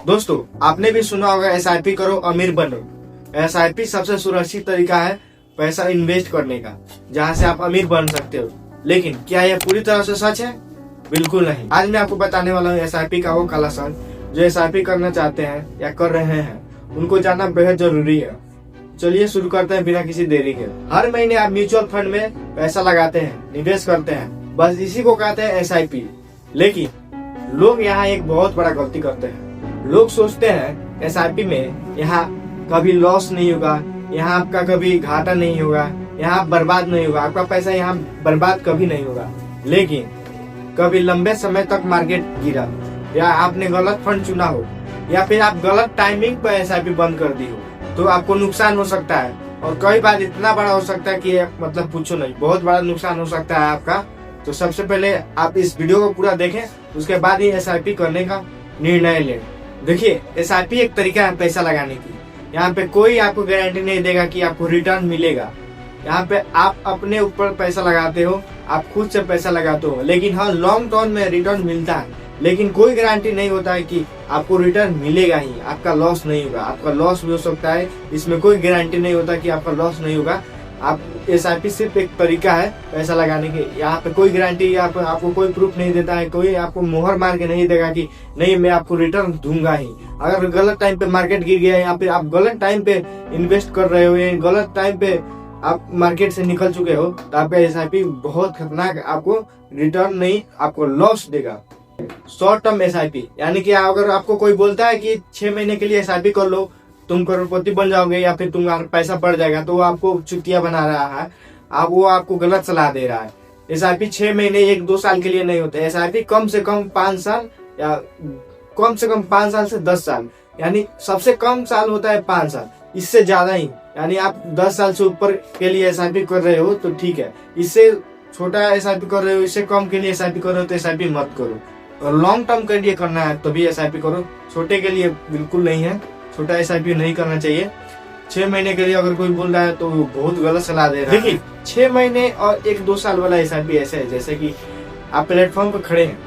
दोस्तों, आपने भी सुना होगा एसआईपी करो अमीर बनो। एसआईपी सबसे सुरक्षित तरीका है पैसा इन्वेस्ट करने का, जहां से आप अमीर बन सकते हो। लेकिन क्या यह पूरी तरह से सच है? बिल्कुल नहीं। आज मैं आपको बताने वाला हूँ एसआईपी का वो काला धन जो एसआईपी करना चाहते हैं या कर रहे हैं, उनको जानना बेहद जरूरी है। चलिए शुरू करते हैं बिना किसी देरी के। हर महीने आप म्यूचुअल फंड में पैसा लगाते हैं, निवेश करते हैं, बस इसी को कहते हैं एसआईपी। लेकिन लोग यहाँ एक बहुत बड़ा गलती करते हैं। लोग सोचते हैं एसआईपी में यहाँ कभी लॉस नहीं होगा, यहाँ आपका कभी घाटा नहीं होगा, यहाँ बर्बाद नहीं होगा, आपका पैसा यहाँ बर्बाद कभी नहीं होगा। लेकिन कभी लंबे समय तक मार्केट गिरा, या आपने गलत फंड चुना हो, या फिर आप गलत टाइमिंग पर एसआईपी बंद कर दी हो, तो आपको नुकसान हो सकता है। और कई बार इतना बड़ा हो सकता है कि मतलब पूछो नहीं, बहुत बड़ा नुकसान हो सकता है आपका। तो सबसे पहले आप इस वीडियो को पूरा देखें, उसके बाद ही एसआईपी करने का निर्णय लें। देखिए, एसआईपी एक तरीका है पैसा लगाने की। यहाँ पे कोई आपको गारंटी नहीं देगा कि आपको रिटर्न मिलेगा। यहाँ पे आप अपने ऊपर पैसा लगाते हो, आप खुद से पैसा लगाते हो, लेकिन हाँ लॉन्ग टर्म में रिटर्न मिलता है। लेकिन कोई गारंटी नहीं होता है कि आपको रिटर्न मिलेगा ही, आपका लॉस नहीं होगा। आपका लॉस भी हो सकता है, इसमें कोई गारंटी नहीं होता कि आपका लॉस नहीं होगा। आप एसआईपी सिर्फ एक तरीका है पैसा लगाने के। यहाँ पे कोई गारंटी आपको कोई प्रूफ नहीं देता है, कोई आपको मोहर मार के नहीं देगा कि नहीं मैं आपको रिटर्न दूंगा ही। अगर गलत टाइम पे मार्केट गिर गया, यहाँ पे आप गलत टाइम पे इन्वेस्ट कर रहे हो, या गलत टाइम पे आप मार्केट से निकल चुके हो, तो आपका एसआईपी बहुत खतरनाक, आपको रिटर्न नहीं, आपको लॉस देगा। शॉर्ट टर्म एसआईपी यानी कि अगर आपको कोई बोलता है कि 6 महीने के लिए एसआईपी कर लो, तुम करोड़पति बन जाओगे या फिर तुम्हारा पैसा बढ़ जाएगा, तो वो आपको चुतिया बना रहा है। वो आपको गलत सलाह दे रहा है। एसआईपी 6 महीने 1-2 साल के लिए नहीं होता है। एसआईपी कम से कम 5 साल या कम से कम 5 साल से 10 साल, यानी सबसे कम साल होता है 5 साल, इससे ज्यादा ही। यानी आप 10 साल से ऊपर के लिए एसआईपी कर रहे हो तो ठीक है, इससे छोटा एसआईपी कर रहे हो, इससे कम के लिए एसआईपी कर रहे हो तो एसआईपी मत करो। और लॉन्ग टर्म के लिए करना है तभी एसआईपी करो, छोटे के लिए बिल्कुल नहीं है। छोटा एसआईपी नहीं करना चाहिए। 6 महीने के लिए अगर कोई बोल रहा है तो बहुत गलत सलाह दे रहा है। देखिए, 6 महीने और 1-2 साल वाला एसआईपी ऐसे है जैसे कि आप प्लेटफॉर्म पर खड़े हैं,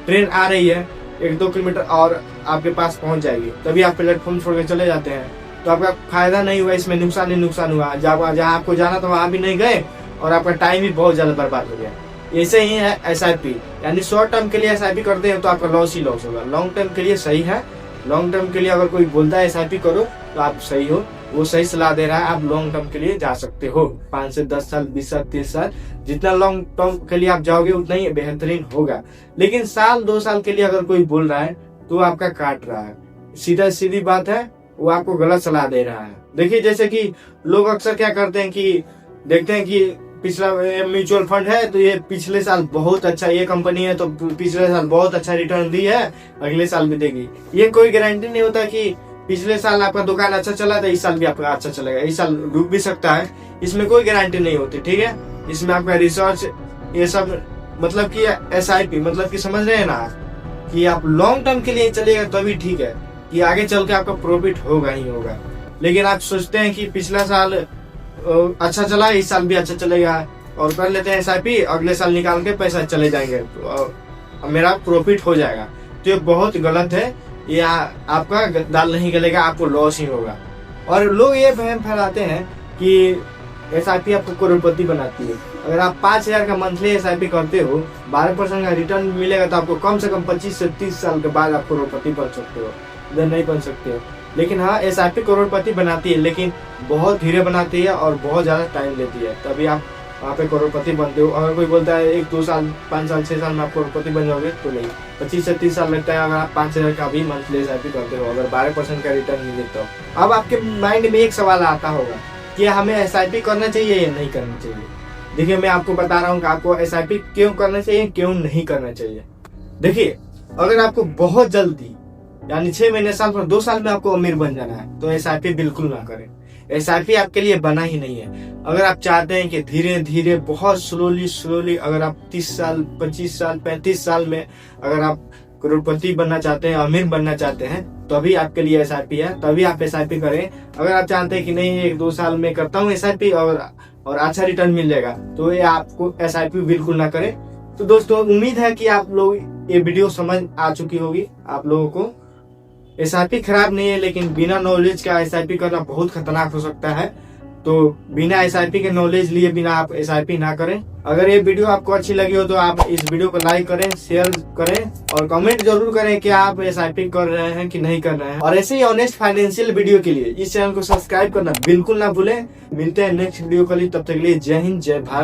ट्रेन आ रही है, 1-2 किलोमीटर और आपके पास पहुंच जाएगी, तभी आप प्लेटफॉर्म छोड़ के चले जाते हैं, तो आपका फायदा नहीं हुआ, इसमें नुकसान ही नुकसान हुआ। जहाँ आपको जाना था वहां भी नहीं गए और आपका टाइम भी बहुत ज्यादा बर्बाद हो गया। ऐसे ही है एसआईपी, यानी शॉर्ट टर्म के लिए एसआईपी करते हैं तो आपका लॉस ही लॉस होगा। लॉन्ग टर्म के लिए सही है। लॉन्ग टर्म के लिए अगर कोई बोलता है एसआईपी करो तो आप सही हो, वो सही सलाह दे रहा है, आप लॉन्ग टर्म के लिए जा सकते हो। 5 से 10 साल, 20 साल, 30 साल, जितना लॉन्ग टर्म के लिए आप जाओगे उतना ही बेहतरीन होगा। लेकिन साल 2 साल के लिए अगर कोई बोल रहा है तो आपका काट रहा है, सीधी बात है, वो आपको गलत सलाह दे रहा है। देखिए, जैसे कि लोग अक्सर क्या करते हैं कि देखते हैं कि पिछला म्यूचुअल फंड है तो ये पिछले साल बहुत अच्छा, ये कंपनी है तो पिछले साल बहुत अच्छा रिटर्न दी है, अगले साल भी देगी। ये कोई गारंटी नहीं होता कि पिछले साल आपका दुकान अच्छा चला था, इस साल भी आपका अच्छा चलेगा। इस साल डूब भी सकता है, इसमें कोई गारंटी नहीं होती। ठीक है, इसमें आपका रिसर्च ये सब, मतलब कि एसआईपी मतलब कि समझ रहे हैं ना कि आप लॉन्ग टर्म के लिए चलेगा तभी ठीक है, कि आगे चल के आपका प्रॉफिट होगा ही होगा। लेकिन आप सोचते हैं कि पिछला साल अच्छा चला, इस साल भी अच्छा चलेगा और कर लेते हैं एसआईपी, अगले साल निकाल के पैसा चले जाएंगे तो मेरा प्रॉफिट हो जाएगा। तो ये बहुत गलत है, ये आपका दाल नहीं गलेगा, आपको लॉस ही होगा। और लोग ये वहम फैलाते हैं कि एसआईपी आपको करोड़पति बनाती है। अगर आप 5,000 का मंथली एसआईपी करते हो, 12% का रिटर्न मिलेगा, तो आपको कम से कम 25 से 30 साल के बाद आप करोड़पति बन सकते हो, इधर नहीं बन सकते हो। लेकिन हाँ, एसआईपी करोड़पति बनाती है, लेकिन बहुत धीरे बनाती है और बहुत ज्यादा टाइम लेती है, तभी आप वहाँ पे करोड़पति बनते हो। अगर कोई बोलता है 1-2 साल, 5 साल, 6 साल में आप करोड़पति बन जाओगे, तो नहीं, 25 से 30 साल लगता है अगर आप 5,000 का भी मंथली एसआईपी करते हो, अगर 12% का रिटर्न नहीं देते हो। अब आपके माइंड में एक सवाल आता होगा कि हमें एसआईपी करना चाहिए या नहीं करना चाहिए। देखिए, मैं आपको बता रहा हूँ कि आपको एसआईपी क्यों करना चाहिए, क्यों नहीं करना चाहिए। देखिए, अगर आपको बहुत जल्दी, यानी 6 महीने, साल पर 2 साल में आपको अमीर बन जाना है, तो एसआईपी बिल्कुल ना करें। एसआईपी आपके लिए बना ही नहीं है। अगर आप चाहते हैं कि धीरे धीरे, बहुत स्लोली, अगर आप 30 साल, 25 साल, 35 साल में अगर आप करोड़पति बनना चाहते हैं, अमीर बनना चाहते हैं, तभी आपके लिए एसआईपी है, तभी आप एसआईपी करें। अगर आप चाहते हैं कि नहीं 1-2 साल में करता हूँ एसआईपी और अच्छा रिटर्न मिल जाएगा, तो ये आपको एसआईपी बिल्कुल ना करें। तो दोस्तों, उम्मीद है कि आप लोग ये वीडियो समझ आ चुकी होगी आप लोगों को। SIP खराब नहीं है, लेकिन बिना नॉलेज का SIP करना बहुत खतरनाक हो सकता है। तो बिना SIP के नॉलेज लिए बिना आप SIP ना करें। अगर ये वीडियो आपको अच्छी लगी हो तो आप इस वीडियो को लाइक करें, शेयर करें और कमेंट जरूर करें कि आप SIP कर रहे हैं कि नहीं कर रहे हैं। और ऐसे ही ऑनेस्ट फाइनेंशियल वीडियो के लिए इस चैनल को सब्सक्राइब करना बिल्कुल ना भूलें। मिलते हैं नेक्स्ट वीडियो के लिए, तब तक के लिए जय हिंद, जय भारत।